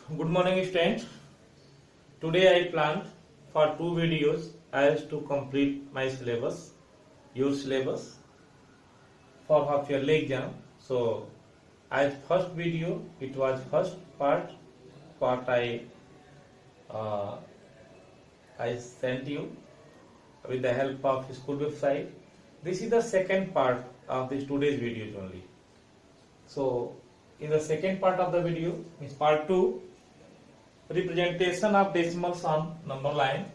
Good morning, students. Today I planned for two videos as to complete my syllabus, your syllabus for half yearly exam. So, as first video, it was first part uh, I sent you with the help of school website. This is the second part of this today's videos only. So, in the second part of the video, is part 2. Representation of decimals on number line.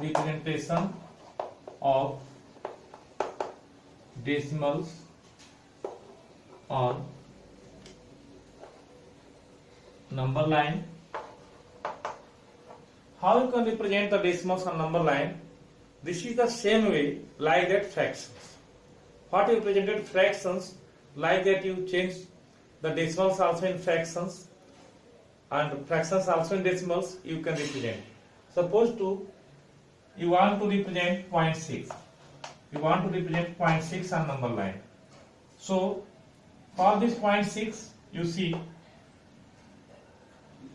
Representation of decimals on number line. How you can represent the decimals on number line? This is the same way like that fractions. What you represented fractions, like that you change the decimals also in fractions and fractions also in decimals you can represent. Suppose you want to represent 0.6. You want to represent 0.6 on number line. So for this 0.6 you see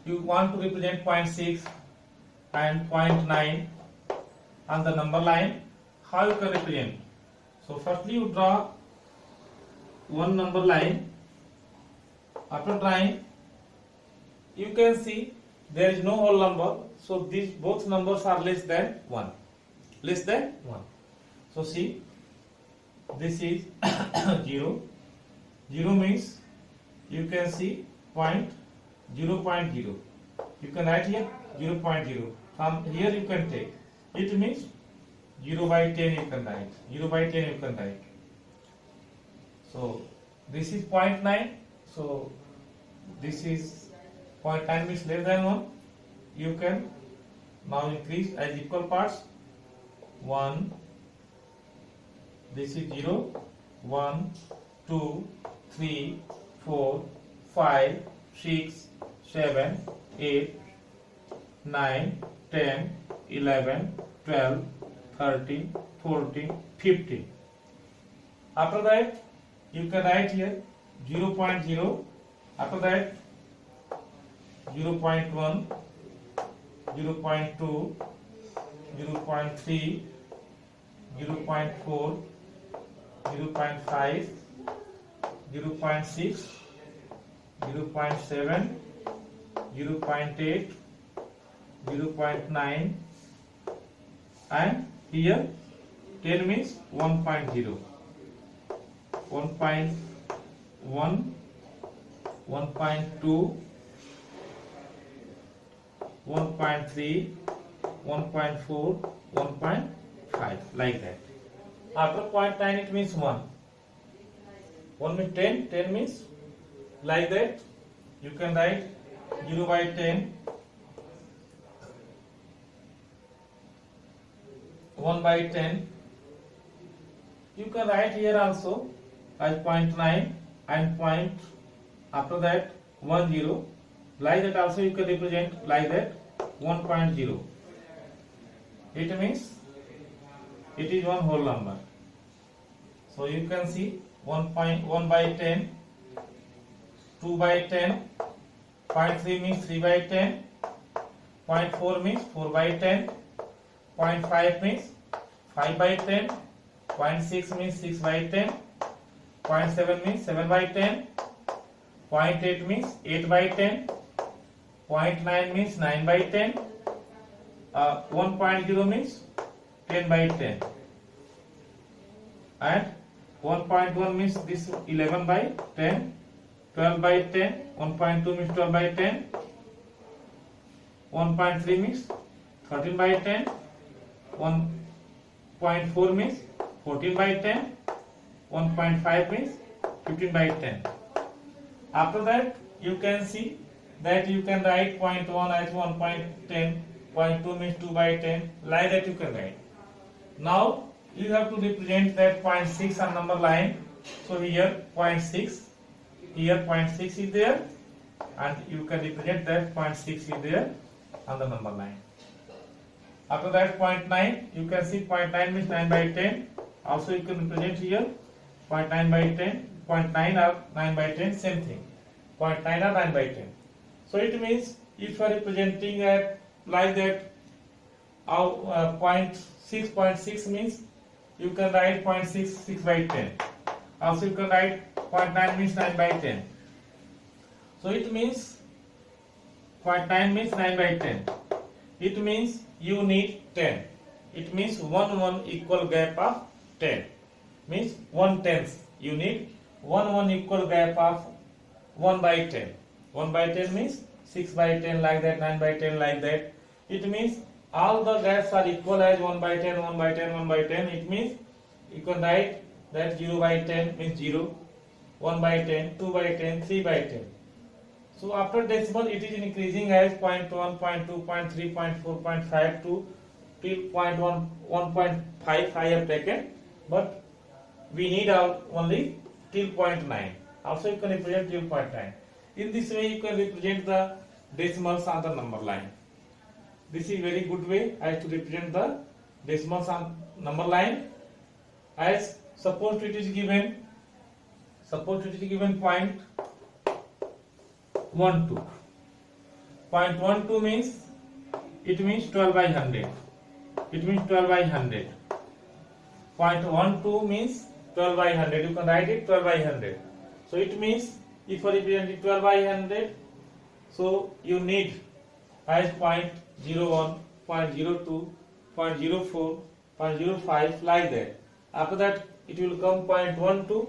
you want to represent 0.6 and 0.9 on the number line. How you can represent? So firstly you draw one number line. After drawing you can see there is no whole number, so these both numbers are less than 1. Less than 1. So see, this is 0. 0 means you can see 0.0. You can write here 0.0. From here you can take. It means 0 by 10 you can write. 0 by 10 you can write. So this is 0.9. So this is 0.9 means less than 1. You can now increase as equal parts. 1. This is 0. 1, 2, 3, 4, 5, 6, 7, 8, 9, 10, 11, 12, 13, 14, 15. After that you can write here 0.0. After that 0.1, 0.2, 0.3, 0.4, 0.5, 0.6, 0.7, 0.8, 0.9, and here 10 means 1.0, 1.1, 1.2, 1.3, 1.4, 1.5, like that. After 0.9 it means 1. 1 means 10, 10 means like that. You can write 0 by 10, 1 by 10. You can write here also as 0.9 and point after that 10. Like that also you can represent like that 1.0. It means it is one whole number. So you can see 1 by 10, 2 by 10, 0.3 means 3 by 10, 0.4 means 4 by 10, 0.5 means 5 by 10, 0.6 means 6 by 10, 0.7 means 7 by 10, 0.8 means 8 by 10, 0.9 means 9 by 10, 1.0 means 10 by 10, and 1.1 means this 11 by 10, 12 by 10, 1.2 means 12 by 10, 1.3 means 13 by 10, 1.4 means 14 by 10, 1.5 means 15 by 10. After that you can see that you can write 0.1 as 1.10, 0.2 means 2 by 10, like that you can write. Now you have to represent that 0.6 on number line. So here 0.6, here 0.6 is there, and you can represent that 0.6 is there on the number line. After that 0.9, you can see 0.9 means 9 by 10, Also you can represent here 0.9 by 10, 0.9 or 9 by 10, same thing. 0.9 or 9 by 10. So it means if you are representing at like that, 0.6 means you can write 0.66 by 10. Also you can write 0.9 means 9 by 10. So it means 0.9 means 9 by 10. It means you need 10. It means 1 equal gap of 10. Means 1/10. You need 1 equal gap of 1 by 10. 1 by 10 means 6 by 10 like that, 9 by 10 like that. It means all the gaps are equal as 1 by 10, 1 by 10, 1 by 10. It means you can write that 0 by 10 means 0, 1 by 10, 2 by 10, 3 by 10. So after decimal it is increasing as 0.1, 0.2, 0.3, 0.4, 0.5 to till 0.1, 1.5 I have taken, but we need only till 0.9. Also you can represent till 0.9. In this way you can represent the decimals on the number line. This is very good way as to represent the decimals on number line. As suppose it is given 0.12. 0.12 means it means 12 by 100. It means 12 by 100. 0.12 means 12 by 100. You can write it 12 by 100. So it means if you represent 12 by 100, so you need as 0.01, 0.02, 0.04, 0.05 like that. After that it will come 0.12.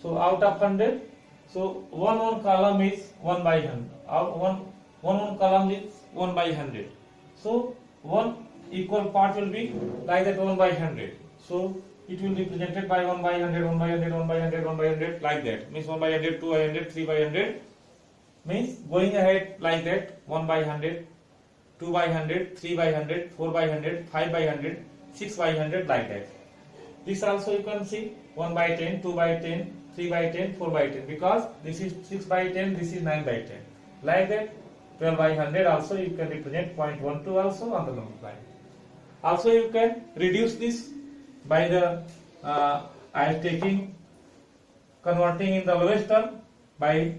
So out of 100, so one column is 1 by 100. One column is 1 by 100. So one equal part will be like that 1 by 100. So it will be represented by 1 by 100, 1 by 100, 1 by 100, 1 by 100 like that. Means 1 by 100, 2 by 100, 3 by 100. Means going ahead like that 1 by 100, 2 by 100, 3 by 100, 4 by 100, 5 by 100, 6 by 100 like that. This also you can see 1 by 10, 2 by 10, 3 by 10, 4 by 10, because this is 6 by 10, this is 9 by 10. Like that 12 by 100 also you can represent 0.12 also on the number line. Also you can reduce this by the I am taking converting in the lowest term by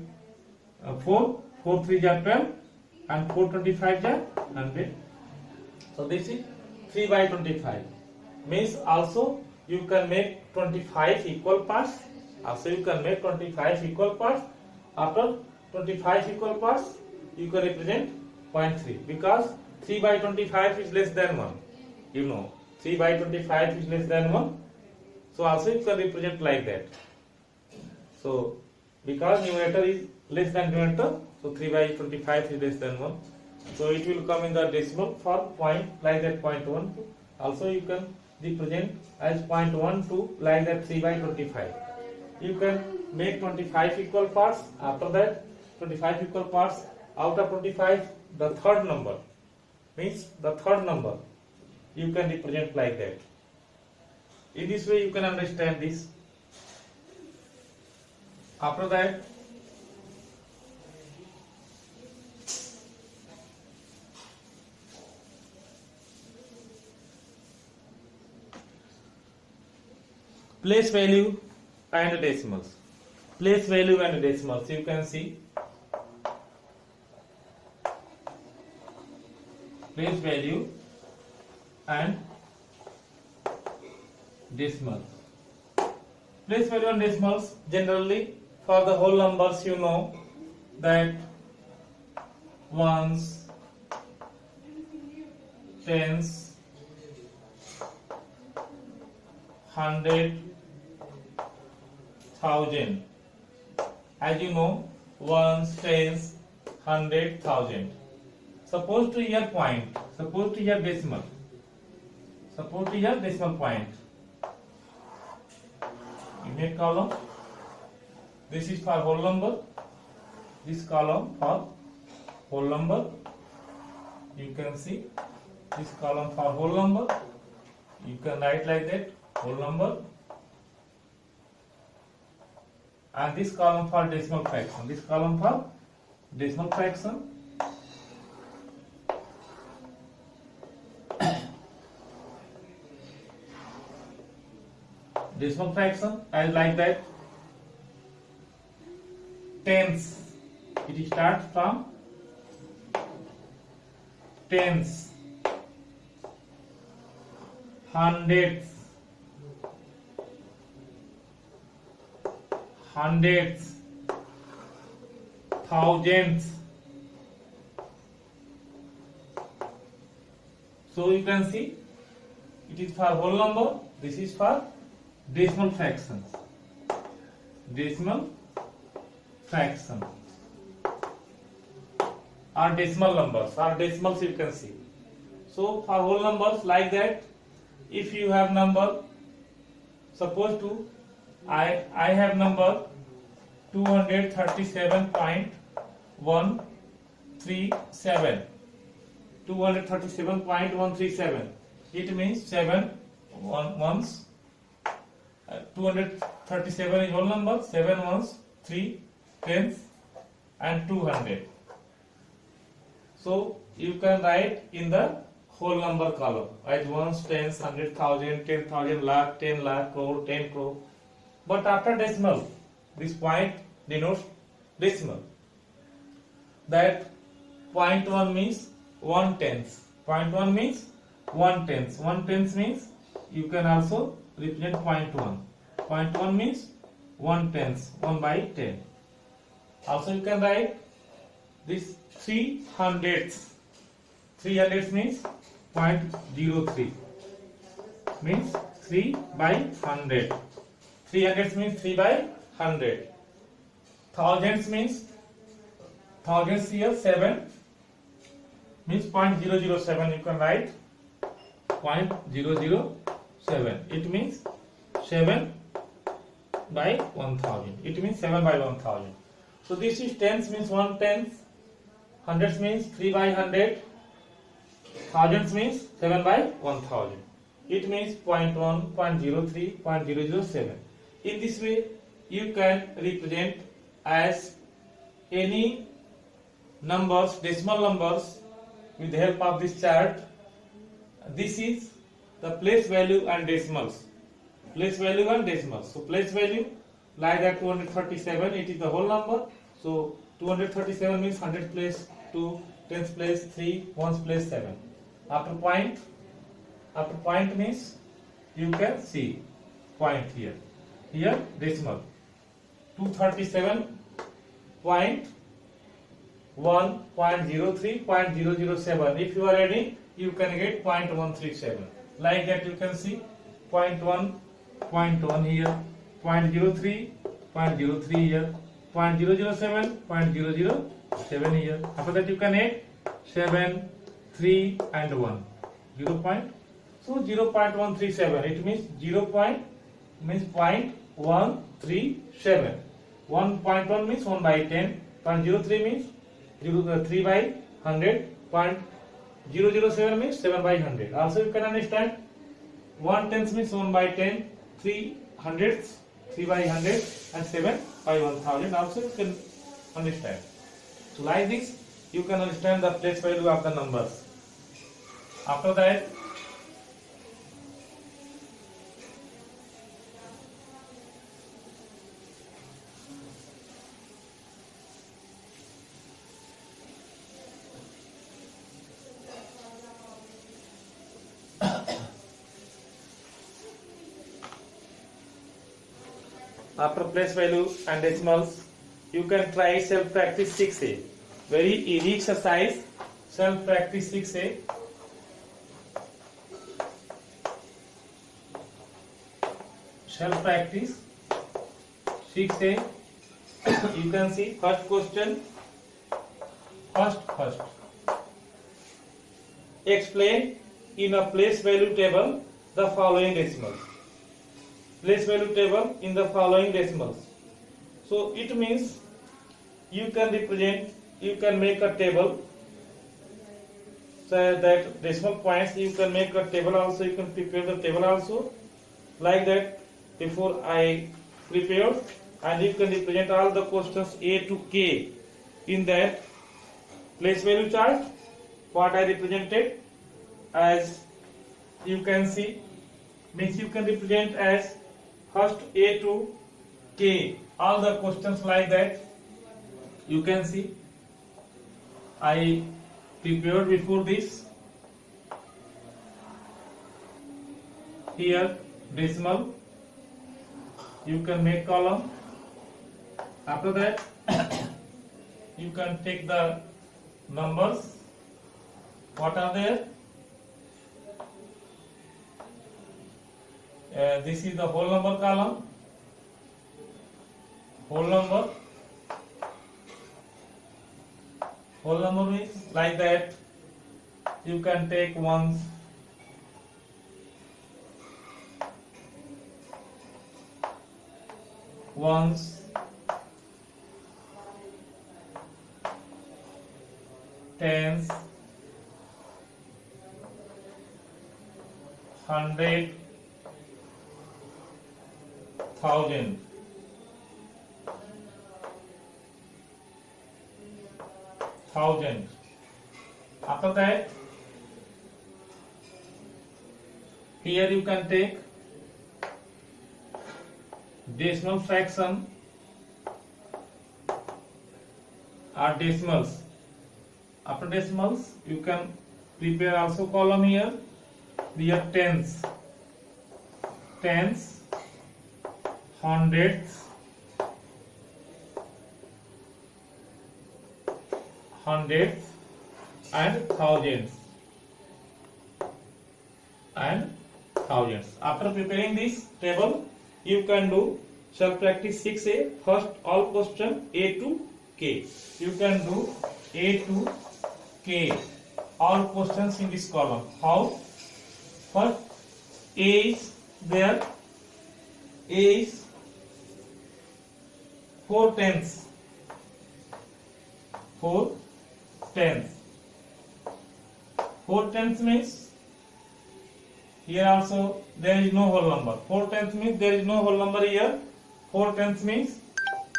4 3 are 12 and 4 25 are 100. So this is 3 by 25. Means also you can make 25 equal parts. Also you can make 25 equal parts. After 25 equal parts you can represent 0.3, because 3 by 25 is less than 1. You know 3 by 25 is less than 1. So also you can represent like that. So because numerator is less than denominator, so 3 by 25 is less than 1. So it will come in the decimal form point like that 0.1. Also you can represent as 0.12 like that 3 by 25. You can make 25 equal parts. After that 25 equal parts, out of 25 the third number, means the third number you can represent like that. In this way you can understand this. After that place value and decimals. Place value and decimals, you can see place value and decimals. Place value and decimals, generally for the whole numbers you know that ones, tens, hundred, thousand. As you know, ones, tens, hundred, thousand. Suppose to here point, suppose to here decimal, suppose to here decimal point. You make column. This is for whole number. This column for whole number. You can see this column for whole number. You can write like that whole number. And this column for decimal fraction. This column for decimal fraction. decimal fraction as like that. Tens, it starts from tens, hundreds, thousands. So you can see it is for whole number, this is for decimal fractions. Decimal fraction or decimal numbers or decimals you can see. So for whole numbers like that, if you have number, suppose to I have number 237.137. 237.137. It means 7 ones. 237 is whole number. 7 ones, 3 tens, and 200. So you can write in the whole number column as ones, tens, 100,000, 10,000, lakh, 10 lakh, crore, 10 crore. But after decimal, this point denotes decimal. That 0.1 means 1/10. 0.1 means 1/10. 1/10 means you can also represent 0.1. 0.1 means 1/10, 1/10. Also you can write this 300ths. 300ths means 0.03. Means 3/100. 300ths means 3/100. Thousands means thousands here 7 means 0.007. You can write 0.007. It means 7/1000. It means 7/1000. So this is tens means 1/10. Hundreds means 3/100. Thousands means 7/1000. It means 0.1, 0.03, 0.007. In this way, you can represent as any numbers, decimal numbers, with the help of this chart. This is the place value and decimals. Place value and decimals. So place value like that 237. It is the whole number. So 237 means 100 place 2, tens place 3, ones place 7. After point means you can see point here. Here decimal 237.1.03.007. If you are adding, you can get 0.137. Like that you can see 0.1 here, 0.03 here, 0.007 here. After that you can add 7, 3 and 1. 0.137. It means 0.137. 1.1 means 1/10. 0.03 means 3/100. 0.007 means 7/100. Also you can understand 1/10 means 1/10. 3/100 3/100 and 7/1000. Also you can understand. So like this you can understand the place value of the numbers. After that, after place value and decimals, you can try self practice 6A. Very easy exercise. Self practice 6A. Self practice 6A. You can see first question. First. Explain in a place value table the following decimals. Place value table in the following decimals. So it means you can make a table. So that decimal points you can make a table also. You can prepare the table also like that. Before I prepared, and you can represent all the questions A to K in that place value chart. What I represented, as you can see, means you can represent as first A to K, all the questions like that. You can see I prepared before this. Here decimal, you can make column. After that you can take the numbers. What are there? This is the whole number column. Whole number. Whole number means like that. You can take ones, tens, hundred, thousand. After that, here you can take decimal fraction or decimals. After decimals, you can prepare also column here. Here tens, hundreds, and thousands. After preparing this table, you can do self practice 6A. First, all question A to K. You can do A to K. All questions in this column. How? First, A is there. A is 4 tenths. 4 tenths. 4 tenths means here also there is no whole number. 4 tenths means there is no whole number here. 4 tenths means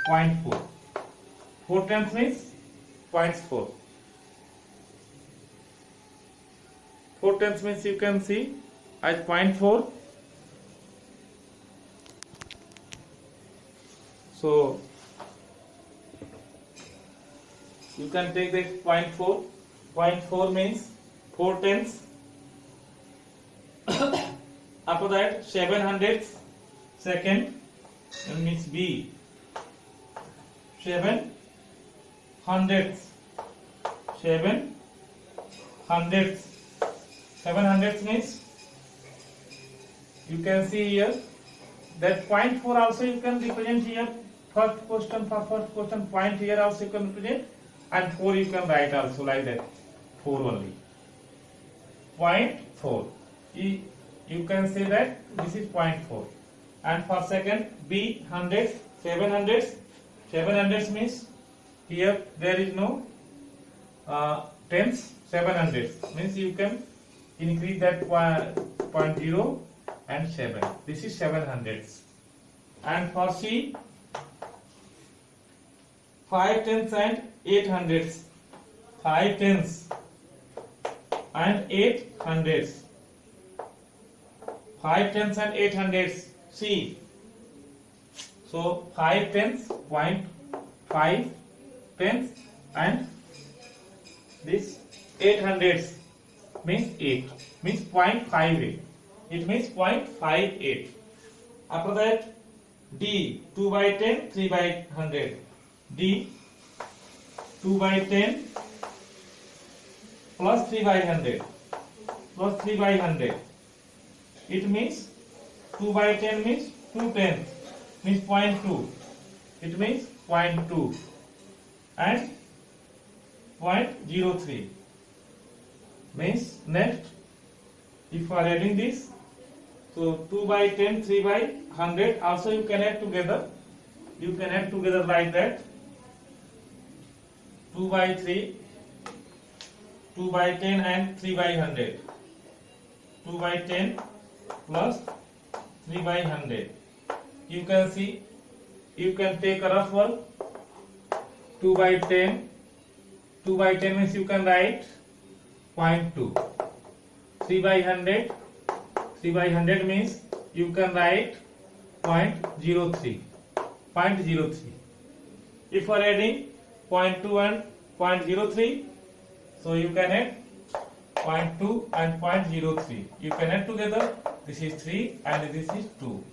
0.4. 4 tenths means 0.4. 4 tenths means you can see as 0.4. So you can take this 0.4. 0.4 means 4 tenths. After that 700 second, means B. 7 hundredths. 7 hundredths. 7 hundredths means you can see here that 0.4 also you can represent here. First question, point here also you can represent, and 4 you can write also like that. 4 only. 0.4. You can say that this is 0.4. And for second, B hundredths, 7 hundredths. 7 hundredths means here there is no tenths. 7 hundredths means you can increase that 0.0 and 7. This is 7 hundredths. And for C, 5 tenths and 8 hundredths. 5 tenths and 8 hundredths. 5 tenths and 8 hundredths. C. So 5 tenths, 0.5 tenths, and this 8 hundredths means 8, means 0.58. It means 0.58. After that, D, 2 by 10, 3 by 100. D, 2 by 10 plus 3 by 100. Plus 3 by 100. It means 2 by 10 means 2 tenths, means 0.2. It means 0.2 and 0.03 means next. If you are adding this, so 2 by 10, 3 by 100 also you can add together. You can add together like that. 2 by 3, 2 by 10 and 3 by 100. 2 by 10 plus 3 by 100. You can see, you can take a rough one. 2 by 10. 2 by 10 means you can write 0.2. 3 by 100. 3 by 100 means you can write 0.03. 0.03. If you are adding 0.2 and 0.03, so you can add 0.2 and 0.03. You can add together. This is 3 and this is 2.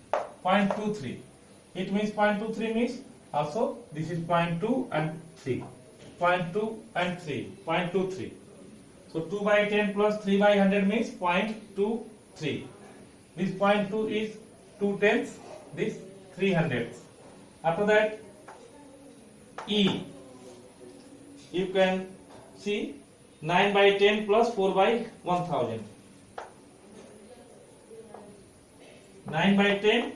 0.23. It means 0.23 means also this is 0.2 and 3. 0.2 and 3. 0.23. So 2 by 10 plus 3 by 100 means 0.23. This 0.2 is 2 tenths. This 3 hundredths. After that, E. You can see 9 by 10 plus 4 by 1000. 9 by 10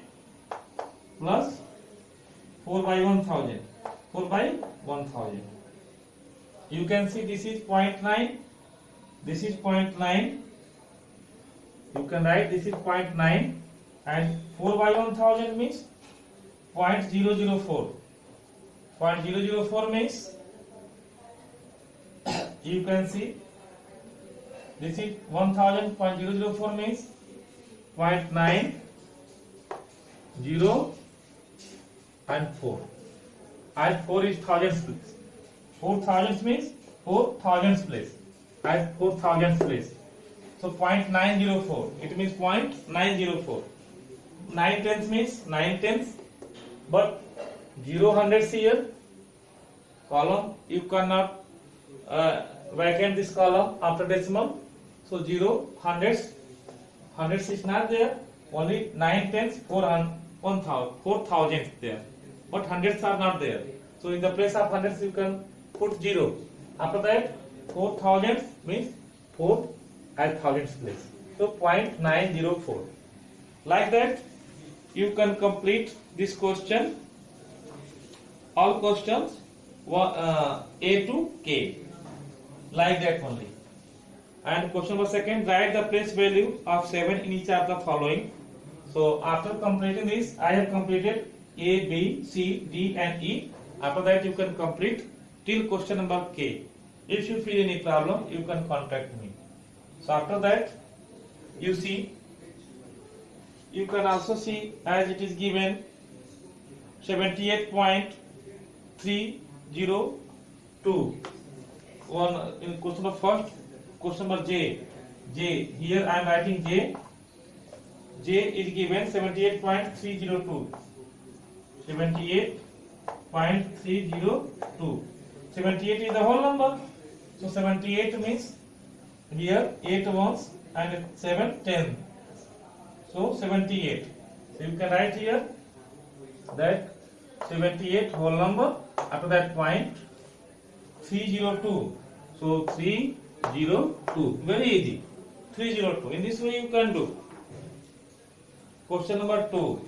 plus 4 by 1000. 4 by 1000. You can see this is 0.9. This is 0.9. You can write this is 0.9 and 4 by 1000 means 0.004. 0.004 means you can see this is 1000. 0.004 means 0.9, 0 and 4. And 4 is thousands place. 4 thousands means 4 thousands place. As 4 thousands place. So 0.904. It means 0.904. 9 tenths means 9 tenths. But 0 hundredths here. Column you cannot vacant this column after decimal. So 0 hundredths. Hundredths is not there. Only 9 tenths, 4 thousandths there. But hundredths are not there. So in the place of hundredths you can put 0. After that 4 thousandths means 4 at thousandths place. So 0.904. Like that you can complete this question. All questions A to K. Like that only. And question number second, write the place value of 7 in each of the following. So after completing this, I have completed A, B, C, D and E. After that you can complete till question number K. If you feel any problem, you can contact me. So after that, you see, you can also see as it is given 78.302. One in question number first, question number J. Here I am writing J. J is given 78.302. 78.302. 78 is the whole number. So 78 means here 8 ones and 7 10. So 78. So you can write here that 78 whole number. After that point 302. So 302. Very easy. 302. In this way you can do. Question number 2.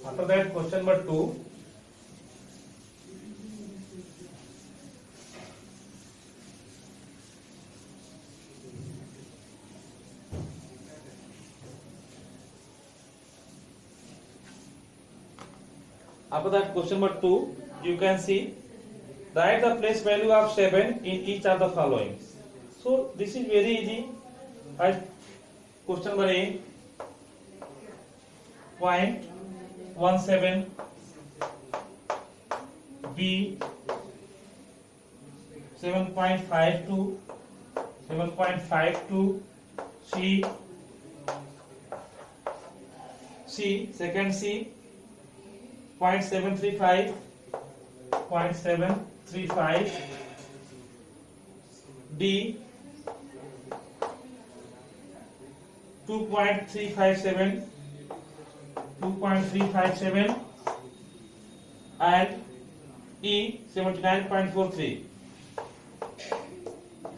After that, question number 2. After that, question number 2, you can see write the place value of 7 in each of the following. So this is very easy. As question number A, 0.17, B 7.52, 7.52, C second C 0.735, 0.735, D 2.357, 2.357 and E 79.43,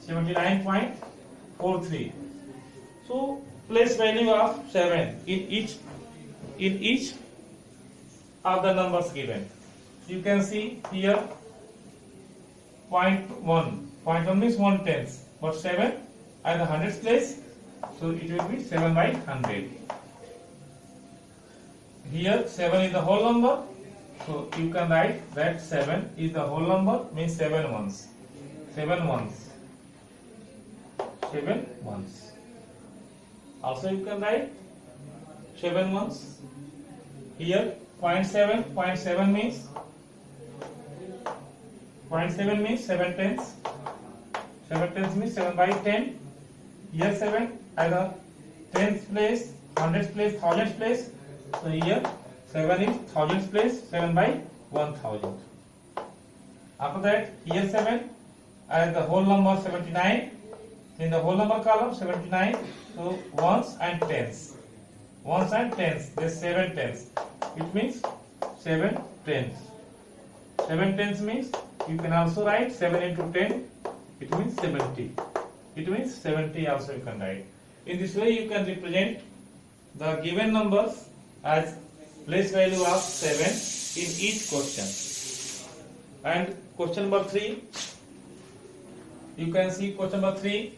79.43. So place value of 7 in each of the numbers given. You can see here 0.1. 0.1 means 1/10, but 7 at the hundredths place, so it will be 7 by 100. Here 7 is the whole number, so you can write that 7 is the whole number, means 7 ones. 7 ones. 7 months. Also you can write 7 months. Here 0.7 means 7 tenths. 7 tenths means 7 by 10. Here 7 at the tenth place, hundredth place, thousandth place. So here 7 is thousandth place, 7 by 1000. After that, here 7 as the whole number 79. In the whole number column 79. So ones and tens. Ones and tens. There's 7 tens. It means 7 tens. 7 tens means you can also write 7 into 10. It means 70. It means 70 also you can write. In this way you can represent the given numbers as place value of 7 in each question. And question number 3, you can see question number 3.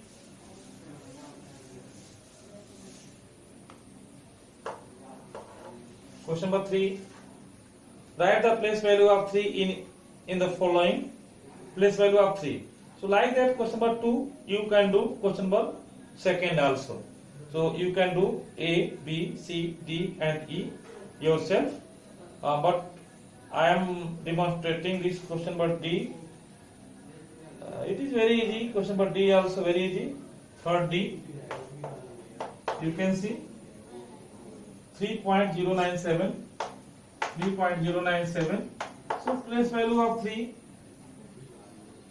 Question number 3, write the place value of 3 in the following. Place value of 3. So like that, question number 2, you can do question number 2 also. So you can do A, B, C, D and E yourself. But I am demonstrating this question number D. It is very easy. Question number D also very easy. Third D. You can see 3.097. 3.097. So place value of 3.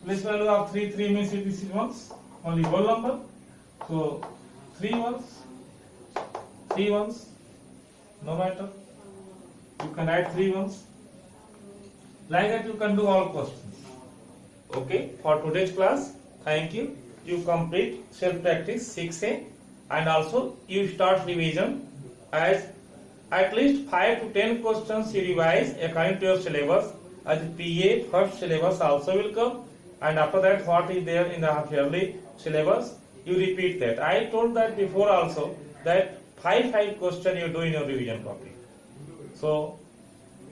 Place value of 3 means it is once, only whole number. So 3 ones, no matter. You can write 3 ones. Like that you can do all questions. Okay, for today's class, thank you. You complete self-practice 6A and also you start revision as at least 5 to 10 questions you revise according to your syllabus. As PA first syllabus also will come. And after that, what is there in the half-yearly syllabus, you repeat that. I told that before also that 5 questions you do in your revision copy. So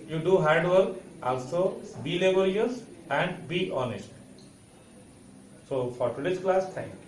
you do hard work, also be laborious and be honest. So for today's class, thank you.